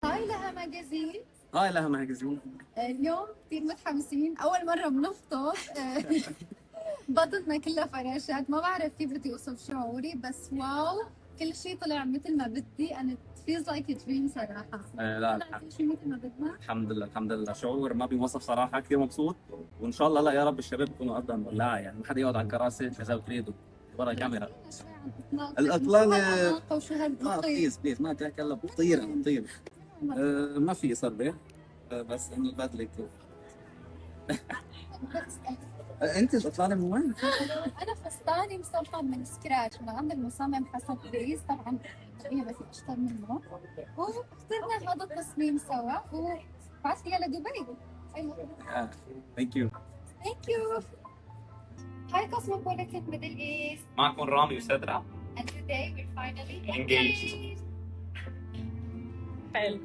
هاي لها ماجازين. هاي لها ماجازين. اليوم كثير متحمسين، أول مرة بنخطب. بطننا كلها فراشات، ما بعرف كيف بدي أوصف شعوري، بس واو كل شيء طلع مثل ما بدي. أنا it feels like a dream صراحة. لا كل شيء مثل ما بدنا. الحمد لله الحمد لله، شعور ما بيوصف صراحه، كثير مبسوط. وان شاء الله لا يا رب الشباب يكونوا قدها مولعه، يعني ما حدا يقعد على الكراسي اذا بتريدوا ورا الكاميرا. الأطلال وشو بليز ما تحكي هلا بطير. ما في صربه. بس انه البدله كثير. انت الاطلال من وين؟ انا فستاني مصمم من سكراتش من عند المصمم حسن ادريس، طبعا هي بس اشتري منه، واخترنا هذا التصميم سوا وبعث لي لدبي. ثانك يو. هاي كوسموبوليتان ميدل ايست. معكم رامي وسدرة. And today we're finally engaged. حلو.